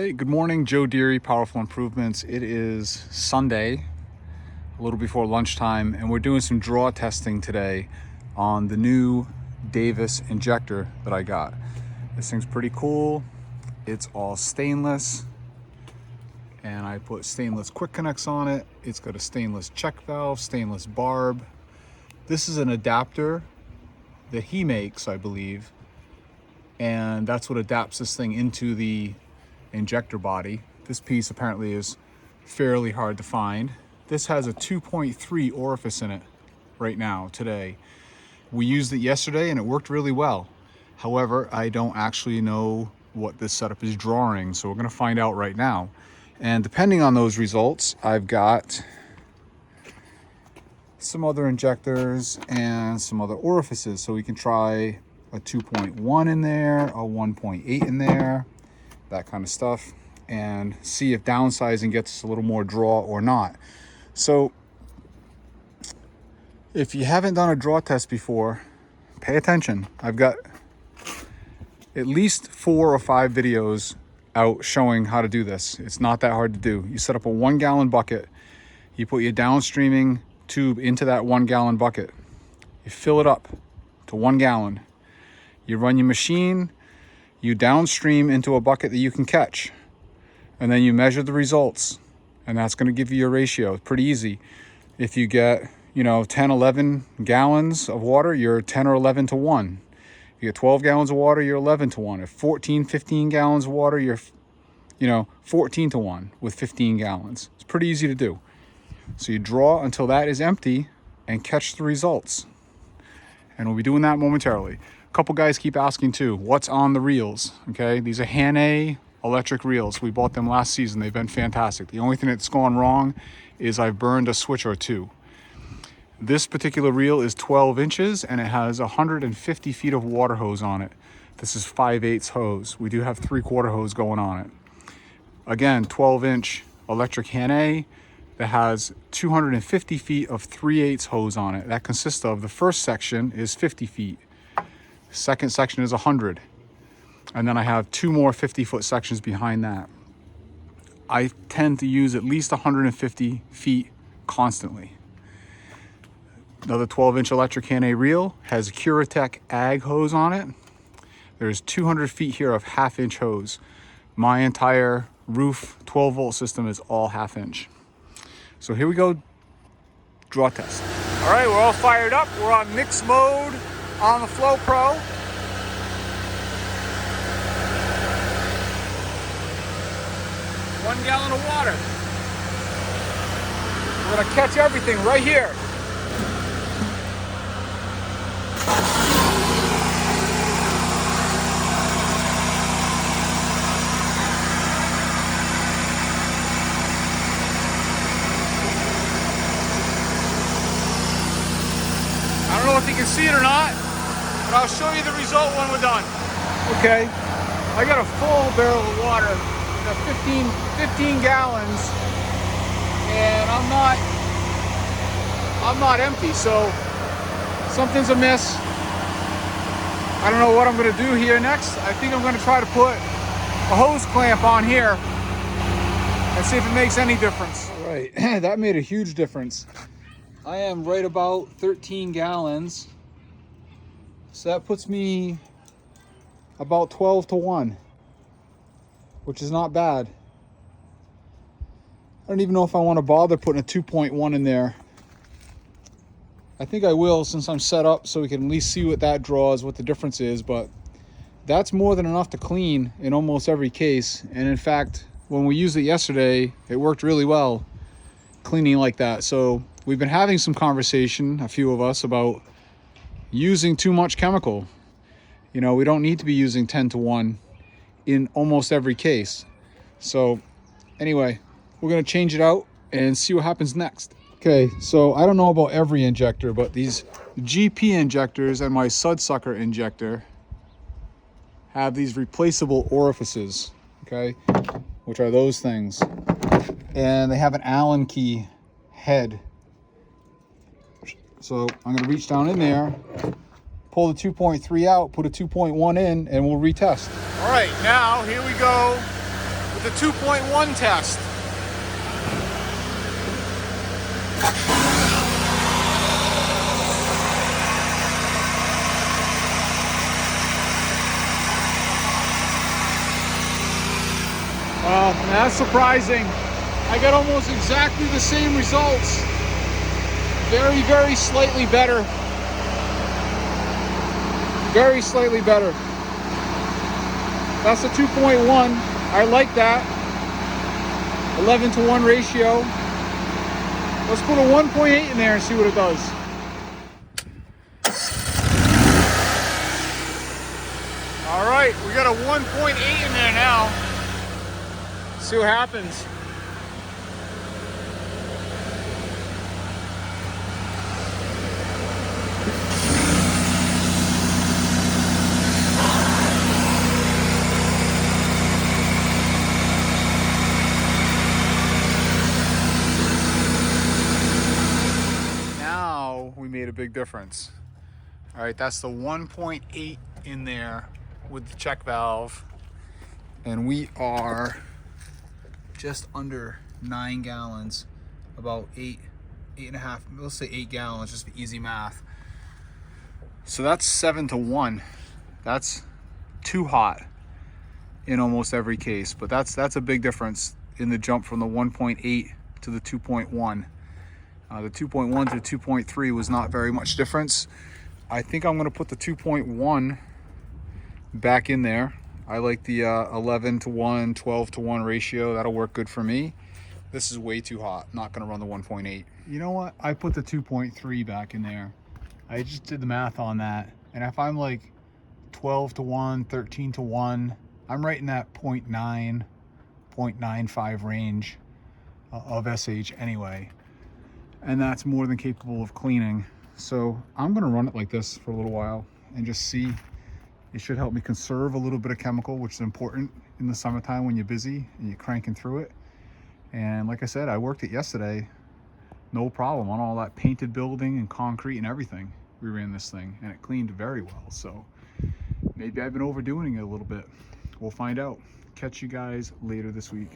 right, good morning, Joe Deary, Powerful Improvements. It is Sunday, a little before lunchtime, and we're doing some draw testing today on the new Davis injector that I got. This thing's pretty cool. It's all stainless, and I put stainless quick connects on it. It's got a stainless check valve, stainless barb. This is an adapter that he makes, I believe, and that's what adapts this thing into the injector body. This piece apparently is fairly hard to find. This has a 2.3 orifice in it right now, today. We used it yesterday and it worked really well. However, I don't actually know what this setup is drawing, so we're gonna find out right now. And depending on those results, I've got some other injectors and some other orifices. So we can try a 2.1 in there, a 1.8 in there, that kind of stuff, and see if downsizing gets us a little more draw or not. So if you haven't done a draw test before, pay attention. I've got at least 4 or 5 videos out showing how to do this. It's not that hard to do. You set up a 1 gallon bucket, you put your downstreaming tube into that 1 gallon bucket, you fill it up to 1 gallon, you run your machine, you downstream into a bucket that you can catch, and then you measure the results, and that's going to give you your ratio. It's pretty easy. If you get 10 11 gallons of water, you're 10 or 11 to 1. If you get 12 gallons of water, you're 11 to 1. If 14 15 gallons of water, you're 14 to 1 with 15 gallons. It's pretty easy to do. So you draw until that is empty and catch the results, and we'll be doing that momentarily. A couple guys keep asking too, what's on the reels? Okay, these are Han-A electric reels. We bought them last season. They've been fantastic. The only thing that's gone wrong is I've burned a switch or two. This particular reel is 12 inches and it has 150 feet of water hose on it. This is 5/8 hose. We do have 3/4 hose going on it. Again, 12-inch electric Han-A that has 250 feet of 3/8 hose on it. That consists of, the first section is 50 feet. Second section is 100, and then I have 2 more 50-foot sections behind that. I tend to use at least 150 feet constantly. Another 12-inch electric Han-A reel has a Curatech Ag hose on it. There's 200 feet here of 1/2-inch hose. My entire roof 12-volt system is all 1/2-inch. So here we go, draw test. All right, we're all fired up. We're on mix mode on the Flow Pro. One gallon of water. We're gonna catch everything right here. I don't know if you can see it or not, but I'll show you the result when we're done. Okay, I got a full barrel of water, I got 15 gallons, and I'm not empty, so something's amiss. I don't know what I'm gonna do here next. I think I'm gonna try to put a hose clamp on here and see if it makes any difference. All right, that made a huge difference. I am right about 13 gallons. So that puts me about 12 to 1, which is not bad. I don't even know if I want to bother putting a 2.1 in there. I think I will, since I'm set up, so we can at least see what that draws, what the difference is, but that's more than enough to clean in almost every case. And in fact, when we used it yesterday, it worked really well cleaning like that. So we've been having some conversation, a few of us, about using too much chemical. We don't need to be using 10 to 1 in almost every case. So anyway, we're gonna change it out and see what happens next. Okay, so I don't know about every injector, but these GP injectors and my Sudsucker injector have these replaceable orifices, okay, which are those things. And they have an Allen key head. So I'm gonna reach down in there, pull the 2.3 out, put a 2.1 in, and we'll retest. All right, now here we go with with the 2.1 test. Well, that's surprising. I got almost exactly the same results. Very, very slightly better. Very slightly better. That's a 2.1. I like that. 11-to-1 ratio. Let's put a 1.8 in there and see what it does. All right, we got a 1.8 in there now. See what happens. Now we made a big difference. All right, that's the 1.8 in there with the check valve. And we are just under 9 gallons, about 8.5, let's say 8 gallons, just the easy math. So that's 7-to-1. That's too hot in almost every case, but that's a big difference in the jump from the 1.8 to the 2.1. The 2.1 to 2.3 was not very much difference. I think I'm gonna put the 2.1 back in there. I like the 11-to-1, 12-to-1 ratio. That'll work good for me. This is way too hot. Not gonna run the 1.8. You know what? I put the 2.3 back in there. I just did the math on that. And if I'm like 12-to-1, 13-to-1, I'm right in that 0.9, 0.95 range of SH anyway. And that's more than capable of cleaning. So I'm gonna run it like this for a little while and just see. It should help me conserve a little bit of chemical, which is important in the summertime when you're busy and you're cranking through it. And like I said, I worked it yesterday, no problem, on all that painted building and concrete and everything. We ran this thing and it cleaned very well. So maybe I've been overdoing it a little bit. We'll find out. Catch you guys later this week.